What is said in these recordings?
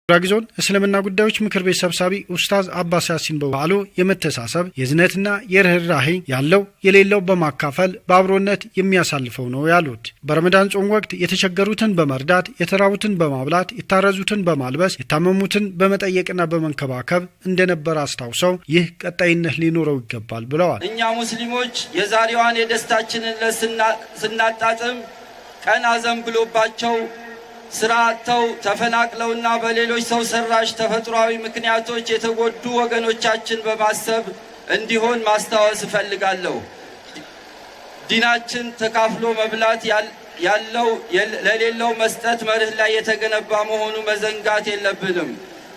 ጉራጌ ዞን እስልምና ጉዳዮች ምክር ቤት ሰብሳቢ ኡስታዝ አባስ ያሲን በበዓሉ የመተሳሰብ የዝነትና የርህራሄ ያለው የሌለው በማካፈል በአብሮነት የሚያሳልፈው ነው ያሉት። በረመዳን ጾም ወቅት የተቸገሩትን በመርዳት የተራቡትን በማብላት የታረዙትን በማልበስ የታመሙትን በመጠየቅና በመንከባከብ እንደነበር አስታውሰው ይህ ቀጣይነት ሊኖረው ይገባል ብለዋል። እኛ ሙስሊሞች የዛሬዋን የደስታችንን ስናጣጥም ቀን አዘንብሎባቸው ስራተው ተፈናቅለውና በሌሎች ሰው ሰራሽ ተፈጥሯዊ ምክንያቶች የተጎዱ ወገኖቻችን በማሰብ እንዲሆን ማስታወስ እፈልጋለሁ። ዲናችን ተካፍሎ መብላት ያለው ለሌለው መስጠት መርህ ላይ የተገነባ መሆኑ መዘንጋት የለብንም።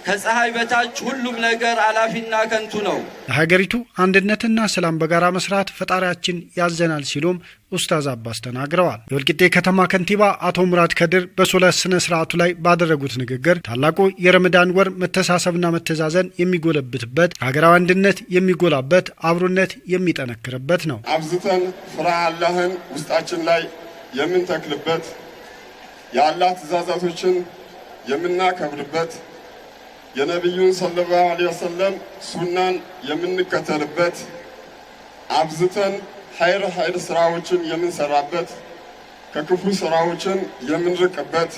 ከፀሐይ በታች ሁሉም ነገር አላፊና ከንቱ ነው። ለሀገሪቱ አንድነትና ሰላም በጋራ መስራት ፈጣሪያችን ያዘናል ሲሉም ኡስታዝ አባስ ተናግረዋል። የወልቂጤ ከተማ ከንቲባ አቶ ሙራድ ከድር በሶላት ስነ ስርዓቱ ላይ ባደረጉት ንግግር ታላቁ የረመዳን ወር መተሳሰብና መተዛዘን የሚጎለብትበት፣ ሀገራዊ አንድነት የሚጎላበት፣ አብሮነት የሚጠነክርበት ነው። አብዝተን ፍርሃ አላህን ውስጣችን ላይ የምንተክልበት፣ የአላህ ትእዛዛቶችን የምናከብርበት፣ የነቢዩን ሰለላሁ ዐለይሂ ወሰለም ሱናን የምንከተልበት፣ አብዝተን ኸይር ስራዎችን የምንሰራበት፣ ከክፉ ስራዎችን የምንርቅበት፣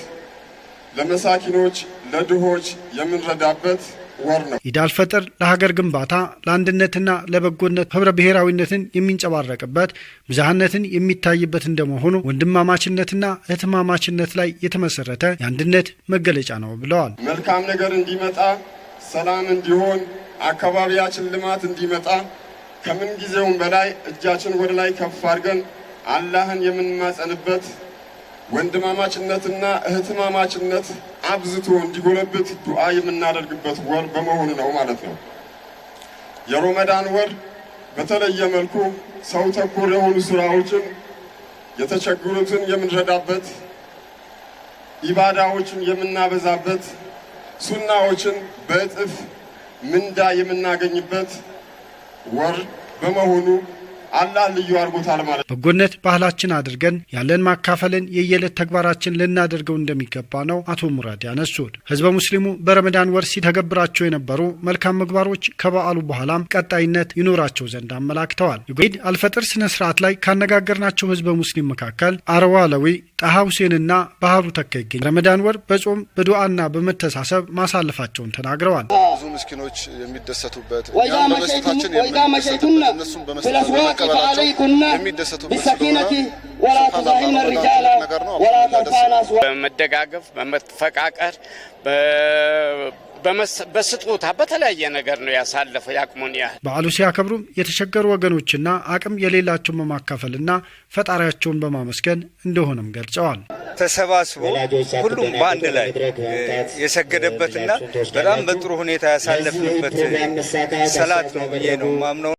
ለመሳኪኖች ለድሆች የምንረዳበት ወር ነው። ኢድ አልፈጥር ለሀገር ግንባታ ለአንድነትና ለበጎነት ህብረ ብሔራዊነትን የሚንጸባረቅበት ብዝሃነትን የሚታይበት እንደመሆኑ ወንድማማችነትና እህትማማችነት ላይ የተመሰረተ የአንድነት መገለጫ ነው ብለዋል። መልካም ነገር እንዲመጣ፣ ሰላም እንዲሆን፣ አካባቢያችን ልማት እንዲመጣ ከምን ጊዜውም በላይ እጃችን ወደ ላይ ከፍ አድርገን አላህን የምንማጸንበት ወንድማማችነትና እህትማማችነት አብዝቶ እንዲጎለብት ዱዓ የምናደርግበት ወር በመሆኑ ነው ማለት ነው። የረመዳን ወር በተለየ መልኩ ሰው ተኮር የሆኑ ስራዎችን የተቸገሩትን የምንረዳበት፣ ኢባዳዎችን የምናበዛበት፣ ሱናዎችን በእጥፍ ምንዳ የምናገኝበት ወር በመሆኑ አላህ ልዩ አድርጎታል ማለት ነው። በጎነት ባህላችን አድርገን ያለን ማካፈልን የየዕለት ተግባራችን ልናደርገው እንደሚገባ ነው አቶ ሙራድ ያነሱት። ህዝበ ሙስሊሙ በረመዳን ወር ሲተገብራቸው የነበሩ መልካም ምግባሮች ከበዓሉ በኋላም ቀጣይነት ይኖራቸው ዘንድ አመላክተዋል። የኢድ አልፈጥር ስነ ስርዓት ላይ ካነጋገርናቸው ህዝበ ሙስሊም መካከል አረዋለዊ ጣሃ ሁሴንና ባህሩ ተካ ይገኛል። ረመዳን ወር በጾም በዱዓና በመተሳሰብ ማሳለፋቸውን ተናግረዋል። ብዙ ምስኪኖች የሚደሰቱበት እኛም በመስጠታችን የምንደሰትበት እነሱም በመስጠታቸው የሚደሰቱበት ነገር ነው። በመደጋገፍ በመፈቃቀር በስጦታ በተለያየ ነገር ነው ያሳለፈው ያቅሙን ያህል። በዓሉ ሲያከብሩም የተቸገሩ ወገኖችና አቅም የሌላቸውን በማካፈልና ፈጣሪያቸውን በማመስገን እንደሆነም ገልጸዋል። ተሰባስቦ ሁሉም በአንድ ላይ የሰገደበትና በጣም በጥሩ ሁኔታ ያሳለፍንበት ሰላት ነው ብዬ ነው ማምነው።